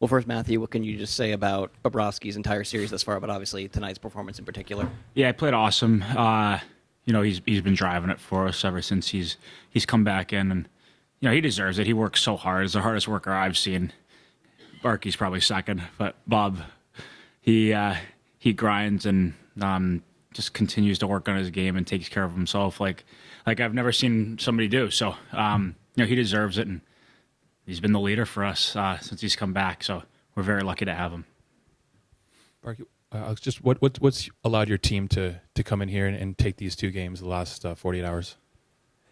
Well, first, Matthew, what can you just say about Bobrovsky's entire series thus far, but obviously tonight's performance in particular? Yeah, he played awesome. He's been driving it for us ever since he's come back in, and he deserves it. He works so hard. He's the hardest worker I've seen. Barky's probably second, but Bob, he grinds and just continues to work on his game and takes care of himself like I've never seen somebody do. So he deserves it, and he's been the leader for us since he's come back. So we're very lucky to have him. Barky, what's allowed your team to come in here and take these two games the last 48 hours?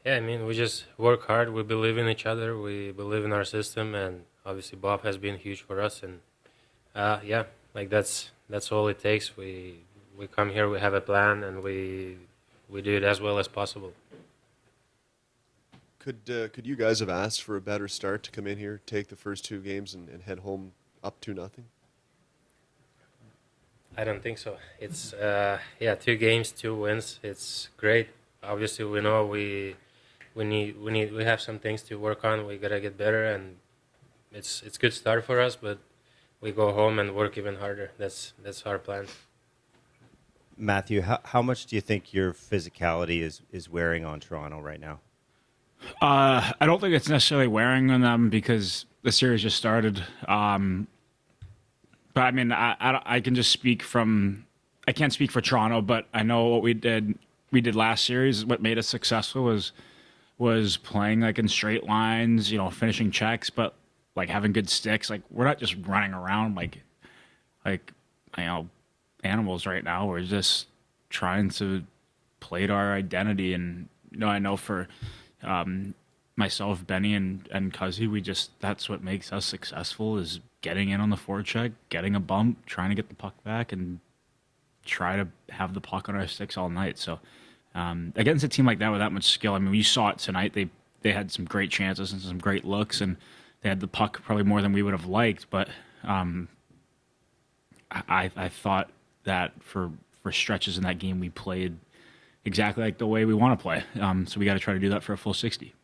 Yeah, I mean, we just work hard. We believe in each other. We believe in our system, and obviously Bob has been huge for us. And that's all it takes. We come here, we have a plan, and we do it as well as possible. Could you guys have asked for a better start to come in here, take the first two games, and head home up 2-0? I don't think so. It's 2 games, 2 wins. It's great. Obviously, we know we have some things to work on. We gotta get better, and it's a good start for us. But we go home and work even harder. That's our plan. Matthew, how much do you think your physicality is wearing on Toronto right now? I don't think it's necessarily wearing on them because the series just started. But I mean, I can just speak from. I can't speak for Toronto, but I know what we did last series. What made us successful was playing like in straight lines, finishing checks, but like having good sticks. Like we're not just running around like animals right now. We're just trying to play to our identity, and I know for myself, Benny, and Cuzzy, that's what makes us successful is getting in on the forecheck, getting a bump, trying to get the puck back, and try to have the puck on our sticks all night. So against a team like that with that much skill, I mean, you saw it tonight. They had some great chances and some great looks, and they had the puck probably more than we would have liked. But I thought that for stretches in that game, we played exactly like the way we want to play. So we got to try to do that for a full 60.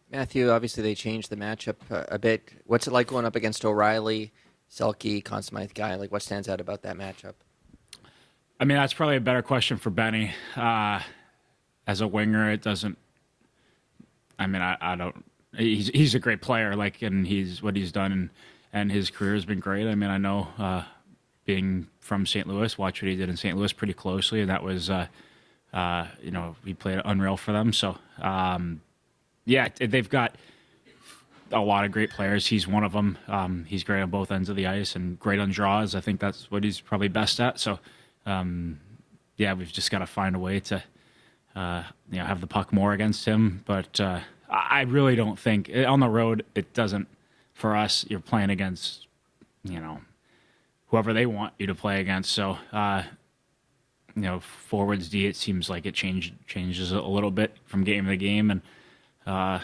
Matthew, obviously they changed the matchup a bit. What's it like going up against O'Reilly, Selke, Conn Smythe guy? Like, what stands out about that matchup? I mean, that's probably a better question for Benny. As a winger, it doesn't. I mean, I don't. He's a great player, and what he's done and his career has been great. I mean, I know being from St. Louis, watch what he did in St. Louis pretty closely, and that was, he played unreal for them. So, they've got a lot of great players. He's one of them. He's great on both ends of the ice and great on draws. I think that's what he's probably best at. So, we've just got to find a way to, have the puck more against him. But I really don't think on the road it doesn't. For us, you're playing against, whoever they want you to play against. So, forwards D, it seems like it changes a little bit from game to game, and I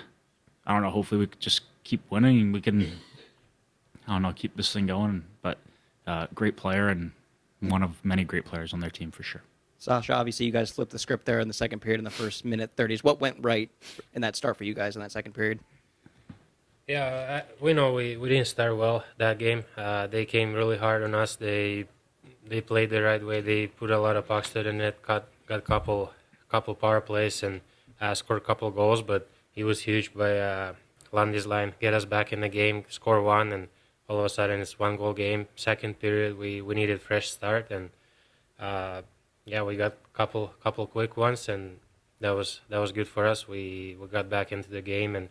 don't know. Hopefully, we could just keep winning, and we can, keep this thing going. But great player and one of many great players on their team for sure. Sasha, obviously you guys flipped the script there in the second period in the first minute 30s. What went right in that start for you guys in that second period? Yeah, we know we didn't start well that game. They came really hard on us. They played the right way. They put a lot of pucks to the net, got a couple power plays, and scored a couple goals. But he was huge by Lundy's line, get us back in the game, score one, and all of a sudden it's 1-goal game. Second period, we needed fresh start, and we got a couple quick ones, and that was good for us. We got back into the game and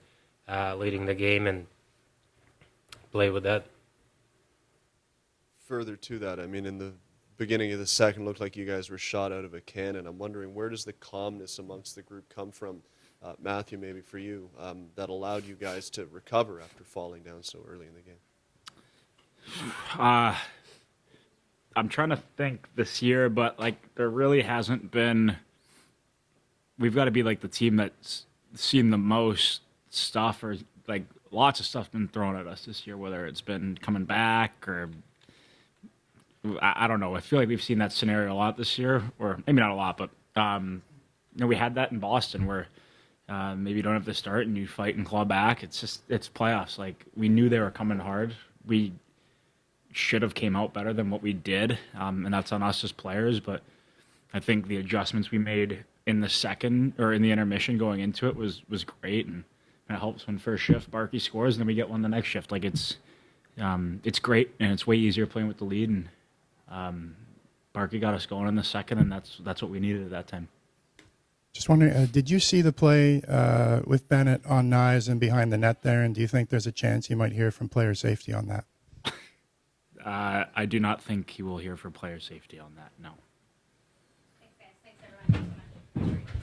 leading the game and play with that. Further to that, I mean, in the beginning of the second, looked like you guys were shot out of a cannon. I'm wondering, where does the calmness amongst the group come from, Matthew, maybe for you, that allowed you guys to recover after falling down so early in the game? I'm trying to think this year, but there really hasn't been. We've got to be like the team that's seen the most stuff, or lots of stuff been thrown at us this year, whether it's been coming back or I don't know. I feel like we've seen that scenario a lot this year, or maybe not a lot, but we had that in Boston where maybe you don't have to start and you fight and claw back. It's playoffs. We knew they were coming hard. we should have came out better than what we did, and that's on us as players. But I think the adjustments we made in the second or in the intermission going into it was great, and it helps when first shift Barkey scores and then we get one the next shift. Like it's great, and it's way easier playing with the lead. And Barkey got us going in the second, and that's what we needed at that time. Just wondering, did you see the play with Bennett on knives and behind the net there? And do you think there's a chance you might hear from player safety on that? I do not think he will hear for player safety on that. No. Thanks, guys. Thanks, everyone. Thanks so much.